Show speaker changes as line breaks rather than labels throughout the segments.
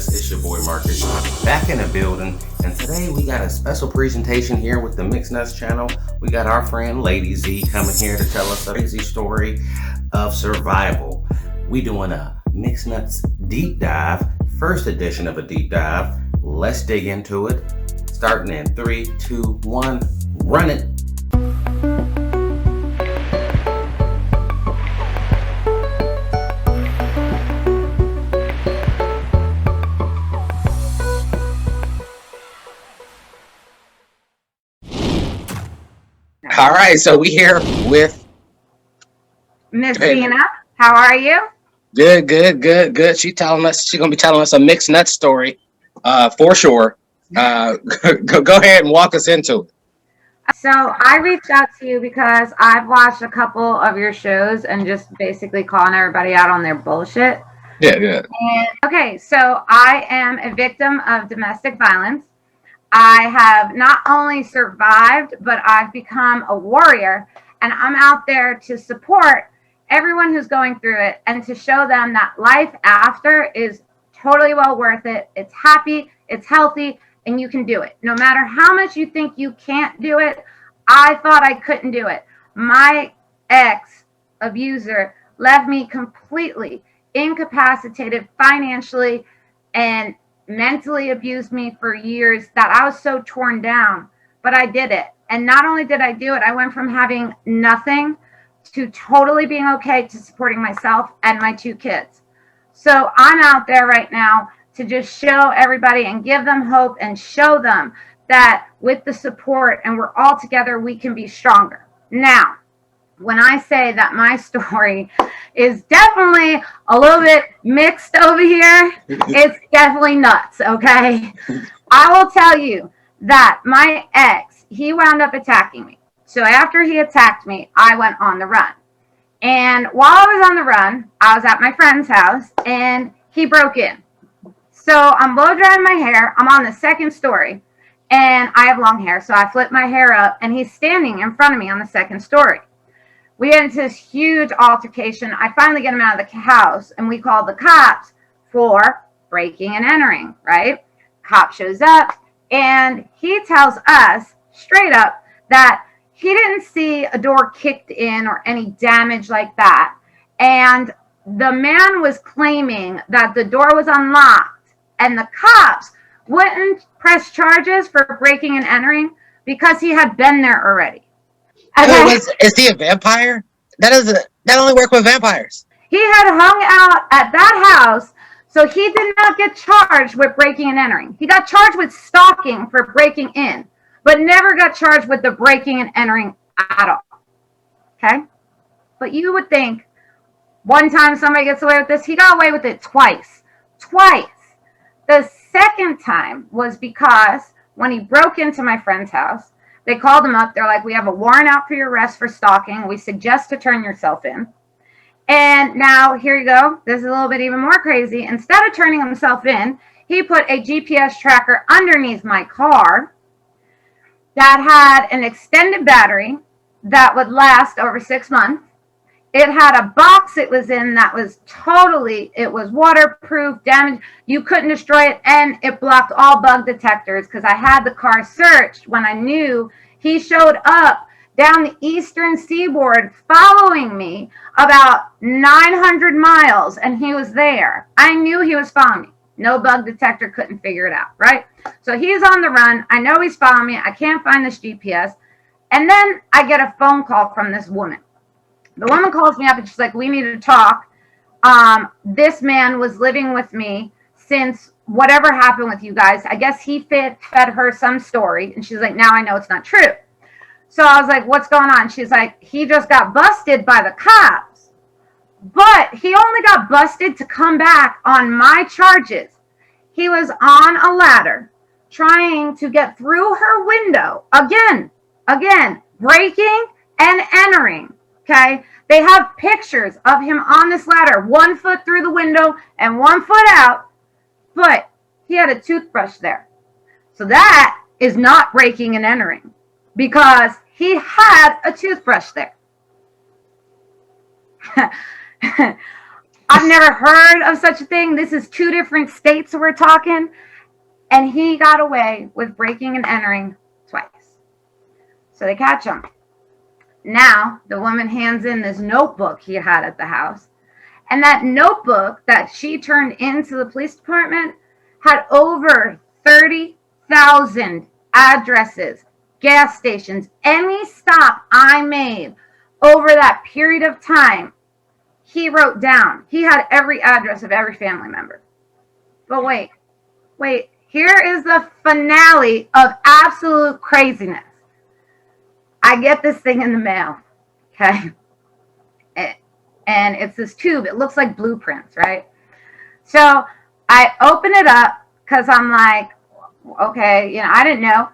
Status. It's your boy Marcus back in the building, and today we got a special presentation here with the Mixed Nuts channel. We got our friend Lady Z coming here to tell us a crazy story of survival. We doing a Mixed Nuts deep dive, first edition of a deep dive. Let's dig into it. Starting in 3, 2, 1, run it.
All right, so we here with
Miss Brienna. How are you?
Good. She's gonna be telling us a mixed nut story, for sure. Go ahead and walk us into it.
So I reached out to you because I've watched a couple of your shows and just basically calling everybody out on their bullshit.
Yeah.
Okay, so I am a victim of domestic violence. I have not only survived, but I've become a warrior, and I'm out there to support everyone who's going through it and to show them that life after is totally well worth it. It's happy, it's healthy, and you can do it. No matter how much you think you can't do it, I thought I couldn't do it. My ex-abuser left me completely incapacitated financially and mentally abused me for years that I was so torn down, but I did it. And not only did I do it, I went from having nothing to totally being okay to supporting myself and my 2 kids. So I'm out there right now to just show everybody and give them hope and show them that with the support and we're all together, we can be stronger. Now, when I say that my story is definitely a little bit mixed over here, it's definitely nuts, okay? I will tell you that my ex, he wound up attacking me. So after he attacked me, I went on the run. And while I was on the run, I was at my friend's house and he broke in. So I'm blow drying my hair. I'm on the 2nd story and I have long hair. So I flip my hair up and he's standing in front of me on the 2nd story. We get into this huge altercation. I finally get him out of the house and we call the cops for breaking and entering, right? Cop shows up and he tells us straight up that he didn't see a door kicked in or any damage like that. And the man was claiming that the door was unlocked and the cops wouldn't press charges for breaking and entering because he had been there already.
Okay. Is he a vampire? That only work with vampires.
He had hung out at that house, so he did not get charged with breaking and entering. He got charged with stalking for breaking in, but never got charged with the breaking and entering at all. Okay? But you would think one time somebody gets away with this, he got away with it twice. The 2nd time was because when he broke into my friend's house, they called him up. They're like, we have a warrant out for your arrest for stalking. We suggest to turn yourself in. And now here you go. This is a little bit even more crazy. Instead of turning himself in, he put a GPS tracker underneath my car that had an extended battery that would last over 6 months. It had a box it was in that was it was waterproof, damaged. You couldn't destroy it, and it blocked all bug detectors because I had the car searched when I knew he showed up down the eastern seaboard following me about 900 miles, and he was there. I knew he was following me. No bug detector couldn't figure it out, right? So he's on the run. I know he's following me. I can't find this GPS. And then I get a phone call from this woman. The woman calls me up and she's like, we need to talk. This man was living with me since whatever happened with you guys. I guess he fed her some story. And she's like, now I know it's not true. So I was like, what's going on? She's like, he just got busted by the cops. But he only got busted to come back on my charges. He was on a ladder trying to get through her window. Again, breaking and entering. Okay, they have pictures of him on this ladder, 1 foot through the window and 1 foot out, but he had a toothbrush there. So that is not breaking and entering because he had a toothbrush there. I've never heard of such a thing. This is 2 different states we're talking. And he got away with breaking and entering twice. So they catch him. Now, the woman hands in this notebook he had at the house. And that notebook that she turned into the police department had over 30,000 addresses, gas stations, any stop I made over that period of time, he wrote down. He had every address of every family member. But wait, here is the finale of absolute craziness. I get this thing in the mail, okay? And it's this tube. It looks like blueprints, right? So I open it up because I'm like, okay, I didn't know.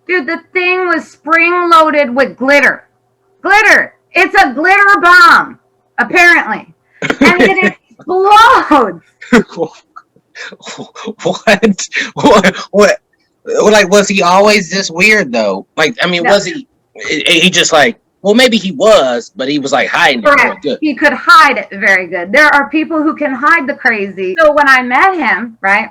Dude, the thing was spring-loaded with glitter. Glitter. It's a glitter bomb, apparently. And it explodes.
What? Like, was he always this weird, though? Like, I mean, no. Was he just like, well, maybe he was, but he was like hiding it very good.
He could hide it very good. There are people who can hide the crazy. So when I met him, right,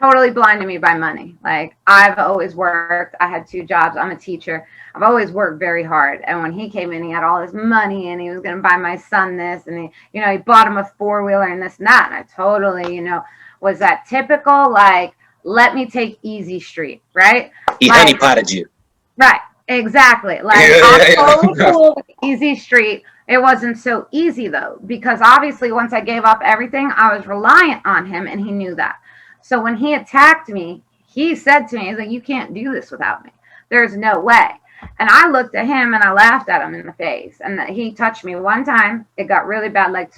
totally blinded me by money. Like, I've always worked. I had 2 jobs. I'm a teacher. I've always worked very hard. And when he came in, he had all this money and he was going to buy my son this. And he bought him a 4-wheeler and this and that. And I totally, was that typical, like, let me take Easy Street, right?
He honeypotted you.
Right. Exactly. Like, I'm totally cool with Easy Street. It wasn't so easy, though, because obviously once I gave up everything, I was reliant on him, and he knew that. So when he attacked me, he said to me, he's like, you can't do this without me. There's no way. And I looked at him, and I laughed at him in the face. And he touched me one time. It got really bad, like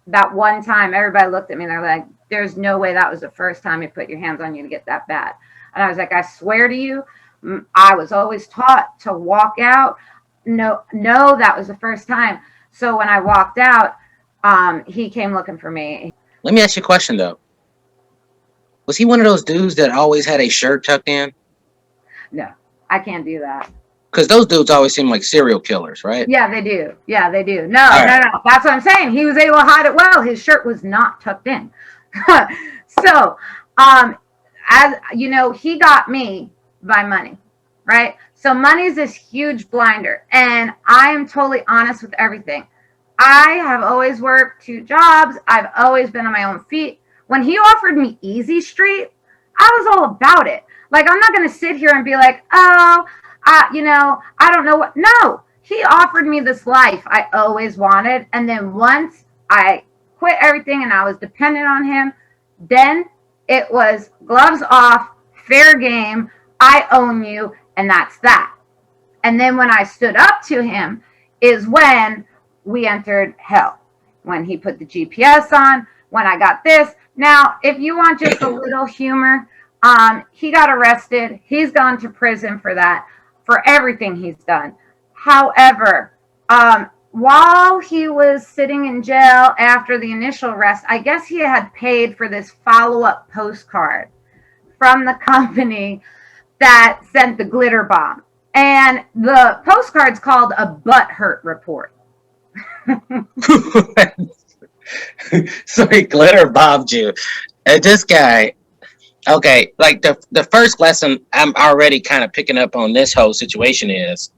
that one time, everybody looked at me, and they're like, there's no way that was the first time he put your hands on you to get that bad. And I was like, I swear to you, I was always taught to walk out. No, that was the first time. So when I walked out, he came looking for me.
Let me ask you a question, though. Was he one of those dudes that always had a shirt tucked in?
No, I can't do that.
Because those dudes always seem like serial killers, right?
Yeah, they do. No. That's what I'm saying. He was able to hide it well. His shirt was not tucked in. So, as you know, he got me by money, right? So money is this huge blinder, and I am totally honest with everything. I have always worked 2 jobs. I've always been on my own feet. When he offered me Easy Street, I was all about it. Like, I'm not going to sit here and be like, oh, I don't know what. No, he offered me this life I always wanted. And then once I quit everything and I was dependent on him, then it was gloves off, fair game. I own you, and that's that. And then when I stood up to him is when we entered hell. When he put the GPS on, when I got this. Now, if you want just a little humor, he got arrested. He's gone to prison for that, for everything he's done. However, while he was sitting in jail after the initial arrest, I guess he had paid for this follow-up postcard from the company that sent the glitter bomb. And the postcard's called a butthurt report.
So he glitter bombed you. This guy, okay, like the first lesson I'm already kind of picking up on this whole situation is,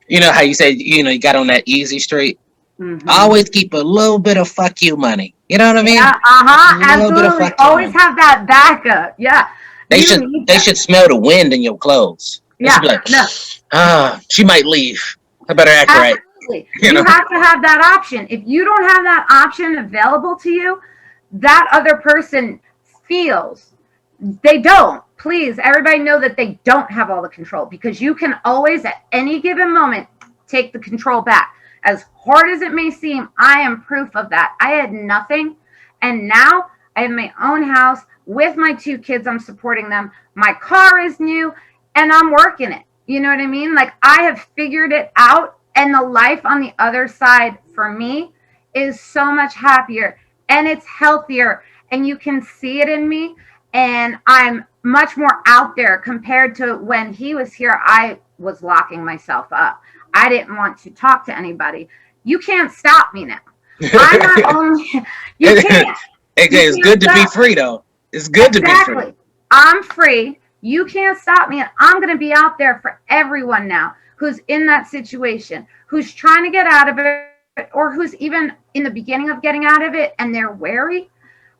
you know how you said, you got on that Easy Street? Mm-hmm. Always keep a little bit of fuck you money. You know what I mean?
Yeah, absolutely. Always have that backup. Yeah.
They should smell the wind in your clothes.
Yeah.
Like, she might leave. I better act right.
You have to have that option. If you don't have that option available to you, that other person feels they don't. Please, everybody know that they don't have all the control, because you can always at any given moment take the control back. As hard as it may seem, I am proof of that. I had nothing, and now I have my own house with my 2 kids. I'm supporting them. My car is new, and I'm working it. You know what I mean? Like, I have figured it out, and the life on the other side for me is so much happier, and it's healthier, and you can see it in me, and I'm much more out there compared to when he was here. I was locking myself up. I didn't want to talk to anybody. You can't stop me now. I'm not only you can't
It's good to be
stop.
free though. It's good to be free.
Exactly. I'm free. You can't stop me. And I'm going to be out there for everyone now who's in that situation, who's trying to get out of it, or who's even in the beginning of getting out of it and they're wary.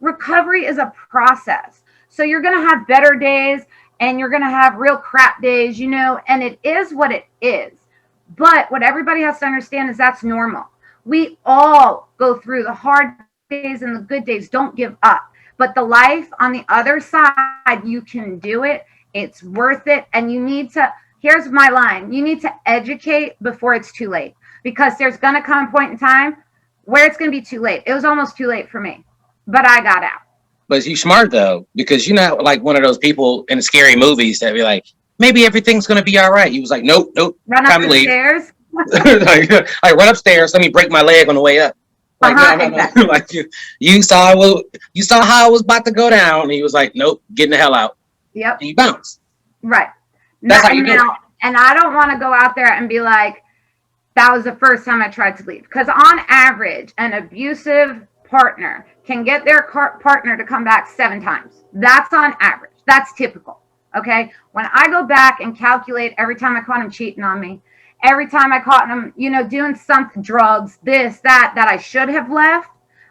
Recovery is a process. So you're going to have better days and you're going to have real crap days, and it is what it is. But what everybody has to understand is that's normal. We all go through the hard days and the good days. Don't give up. But the life on the other side, you can do it. It's worth it. And you need to, here's my line, you need to educate before it's too late. Because there's going to come a point in time where it's going to be too late. It was almost too late for me, but I got out.
But you smart though, because you're not like one of those people in scary movies that be like, maybe everything's gonna be all right. You was like, nope,
Run up
time to
the
leave.
stairs.
like run upstairs. Let me break my leg on the way up. Like no.
Exactly.
Like you saw how it was about to go down, and he was like, nope, getting the hell out.
Yep.
And you bounce.
Right.
That's how you do it.
And I don't want to go out there and be like, that was the first time I tried to leave. Because on average, an abusive partner can get their partner to come back 7 times. That's on average. That's typical. Okay. When I go back and calculate every time I caught him cheating on me, every time I caught him, doing something, drugs, this, that I should have left,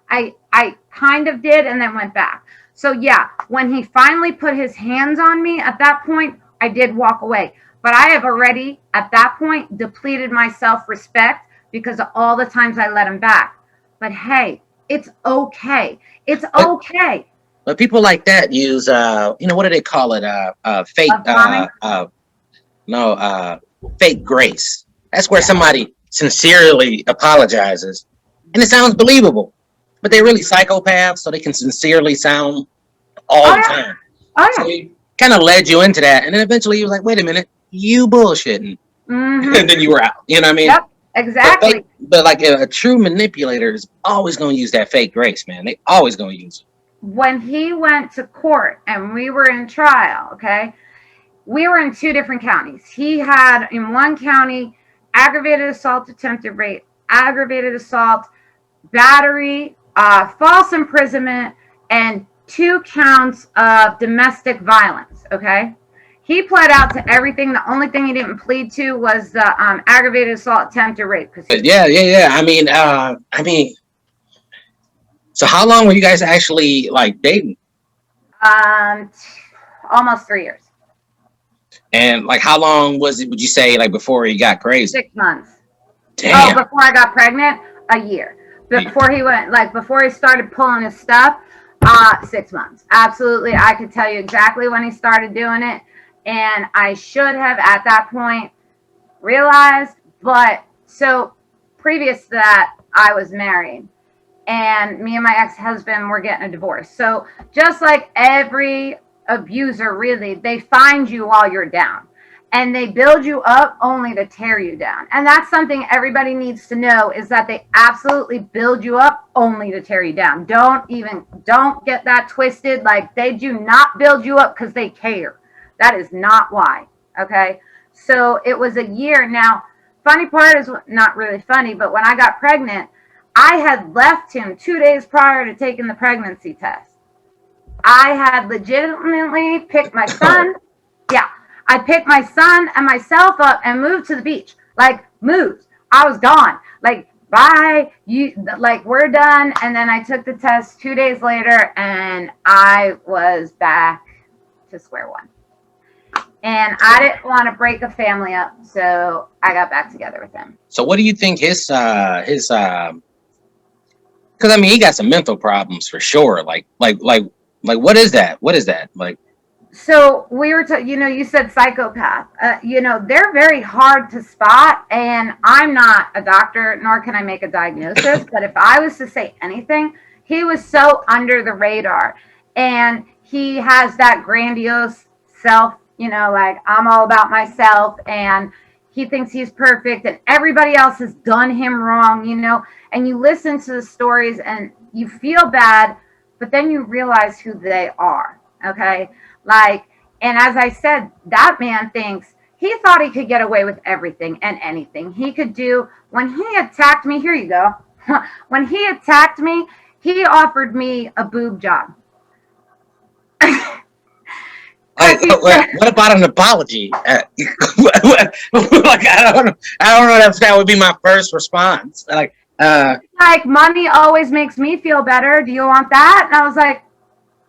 I kind of did and then went back. So yeah, when he finally put his hands on me at that point, I did walk away. But I have already, at that point, depleted my self-respect because of all the times I let him back. But hey, it's okay. It's okay.
But people like that use, what do they call it? Fake, fake grace. That's where somebody sincerely apologizes, and it sounds believable. But they're really psychopaths, so they can sincerely sound all the time.
Oh, yeah.
So he kind of led you into that, and then eventually you was like, "Wait a minute, you bullshitting," and then you were out. You know what I mean?
Yep, exactly.
But like a true manipulator is always going to use that fake grace, man. They always going to use it.
When he went to court and we were in trial, okay, we were in 2 different counties. He had in one county aggravated assault, attempted rape, aggravated assault, battery, false imprisonment, and 2 counts of domestic violence. Okay, he pled out to everything. The only thing he didn't plead to was the aggravated assault, attempted rape.
Yeah. I mean, so how long were you guys actually like dating?
Almost 3 years.
And like, how long was it? Would you say like before he got crazy?
6 months.
Damn.
Oh, before I got pregnant, a year. Before he went, before he started pulling his stuff, 6 months. Absolutely. I could tell you exactly when he started doing it. And I should have at that point realized, but so previous to that, I was married and me and my ex-husband were getting a divorce. So just like every abuser, really, they find you while you're down. And they build you up only to tear you down. And that's something everybody needs to know, is that they absolutely build you up only to tear you down. Don't get that twisted. Like, they do not build you up because they care. That is not why. Okay. So it was a year. Now, funny part is not really funny, but when I got pregnant, I had left him 2 days prior to taking the pregnancy test. I had legitimately picked my son. Yeah. I picked my son and myself up and moved to the beach. Like, moved. I was gone. Like, bye. We're done. And then I took the test 2 days later and I was back to square one. And I didn't want to break a family up, so I got back together with him.
So what do you think his because I mean, he got some mental problems for sure. Like what is that? What is that? Like,
so we were, you said psychopath. They're very hard to spot, and I'm not a doctor, nor can I make a diagnosis. But if I was to say anything, he was so under the radar, and he has that grandiose self. Like, I'm all about myself, and he thinks he's perfect, and everybody else has done him wrong. And you listen to the stories, and you feel bad, but then you realize who they are. Okay. And as I said, that man thinks he thought he could get away with everything and anything he could do. When he attacked me, here you go. When he attacked me, he offered me a boob job.
Like, what about an apology? Like, I don't know if that would be my first response.
Like, money always makes me feel better. Do you want that? And I was like,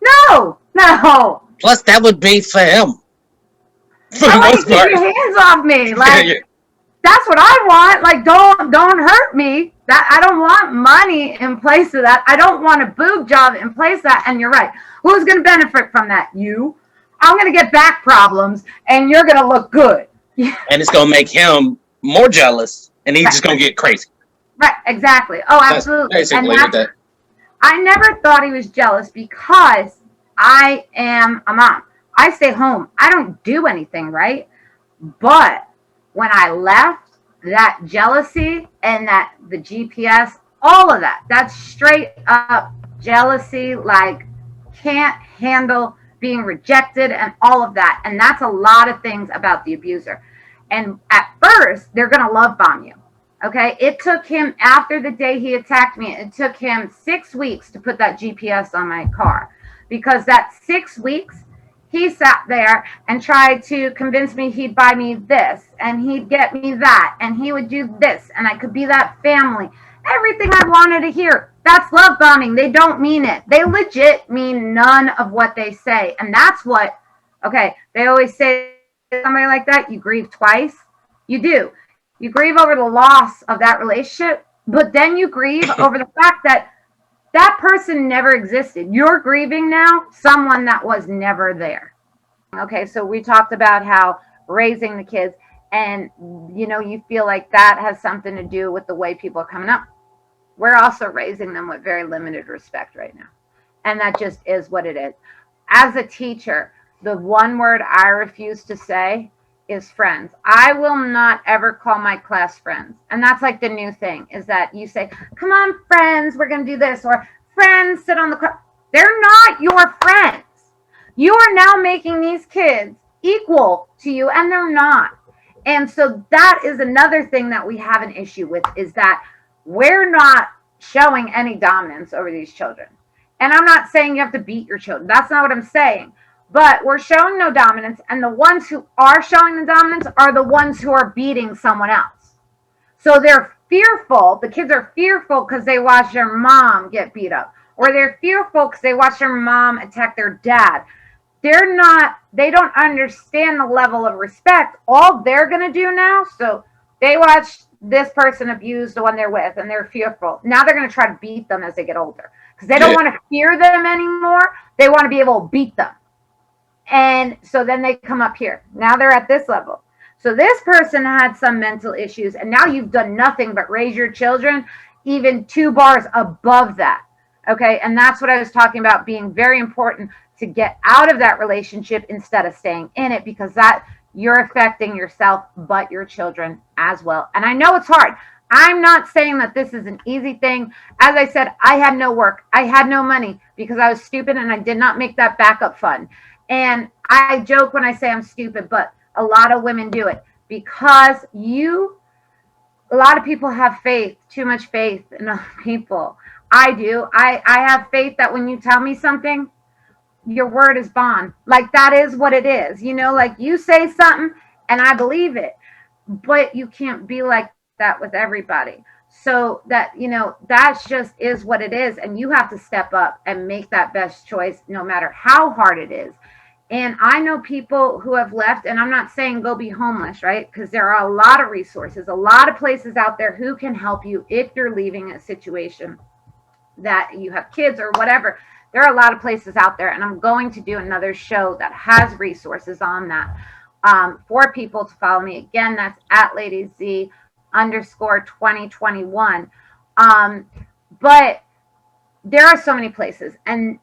no.
Plus, that would be for him. For
I
the
want
most
you to
part.
keep your hands off me. Like,
Yeah.
that's what I want. Like, don't hurt me. That I don't want money in place of that. I don't want a boob job in place of that. And you're right. Who's going to benefit from that? You. I'm going to get back problems, and you're going to look good.
And it's gonna make him more jealous, and he's just gonna get crazy.
Right. Exactly. Oh, absolutely.
That's basically
And
that.
I never thought he was jealous because I am a mom. I stay home. I don't do anything, right? But when I left, that jealousy and that the GPS, all of that's straight up jealousy, like can't handle being rejected and all of that. And that's a lot of things about the abuser. And at first, they're going to love bomb you. Okay. It took him, after the day he attacked me, it took him 6 weeks to put that GPS on my car, because that 6 weeks, he sat there and tried to convince me he'd buy me this and he'd get me that and he would do this and I could be that family. Everything I wanted to hear. That's love bombing. They don't mean it. They legit mean none of what they say. And that's what, okay, they always say somebody like that, you grieve twice. You do. You grieve over the loss of that relationship, but then you grieve over the fact that that person never existed. You're grieving now someone that was never there. Okay, so we talked about how raising the kids, and you feel like that has something to do with the way people are coming up. We're also raising them with very limited respect right now. And that just is what it is. As a teacher, the one word I refuse to say is friends. I will not ever call my class friends. And that's like the new thing, is that you say, come on, friends, we're going to do this. Or friends, sit on the class. They're not your friends. You are now making these kids equal to you, and they're not. And so that is another thing that we have an issue with, is that we're not showing any dominance over these children. And I'm not saying you have to beat your children. That's not what I'm saying. But we're showing no dominance, and the ones who are showing the dominance are the ones who are beating someone else. So they're fearful. The kids are fearful because they watch their mom get beat up, or they're fearful because they watch their mom attack their dad. They don't understand the level of respect. All they're going to do now, so they watch this person abuse the one they're with, and they're fearful. Now they're going to try to beat them as they get older, because they don't want to fear them anymore. They want to be able to beat them. And so then they come up here. Now they're at this level. So this person had some mental issues, and now you've done nothing but raise your children even 2 bars above that. Okay. And that's what I was talking about, being very important to get out of that relationship instead of staying in it, because that you're affecting yourself, but your children as well. And I know it's hard. I'm not saying that this is an easy thing. As I said, I had no work. I had no money because I was stupid, and I did not make that backup fund. And I joke when I say I'm stupid, but a lot of women do it because a lot of people have faith, too much faith in other people. I do. I have faith that when you tell me something, your word is bond. Like, that is what it is. Like, you say something and I believe it, but you can't be like that with everybody. So that, that's just is what it is. And you have to step up and make that best choice, no matter how hard it is. And I know people who have left, and I'm not saying go be homeless, right? Because there are a lot of resources, a lot of places out there who can help you if you're leaving a situation that you have kids or whatever. There are a lot of places out there, and I'm going to do another show that has resources on that for people to follow me. Again, that's at LadyZ_2021. But there are so many places, and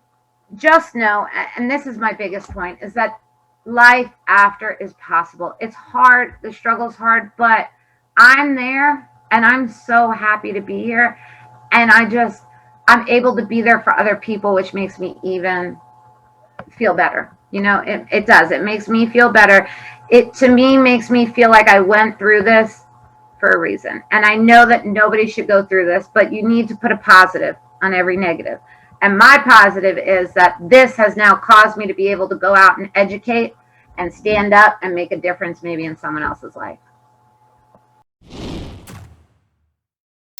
just know, and this is my biggest point, is that life after is possible. It's hard. The struggle's hard, but I'm there, and I'm so happy to be here. And I'm able to be there for other people, which makes me even feel better. It does. It makes me feel better. It, to me, makes me feel like I went through this for a reason. And I know that nobody should go through this, but you need to put a positive on every negative. And my positive is that this has now caused me to be able to go out and educate and stand up and make a difference maybe in someone else's life.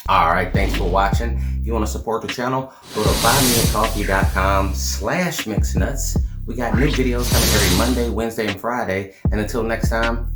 All right, thanks for watching. If you want to support the channel, go to buymeacoffee.com/mixnuts. We got new videos coming every Monday, Wednesday, and Friday. And until next time,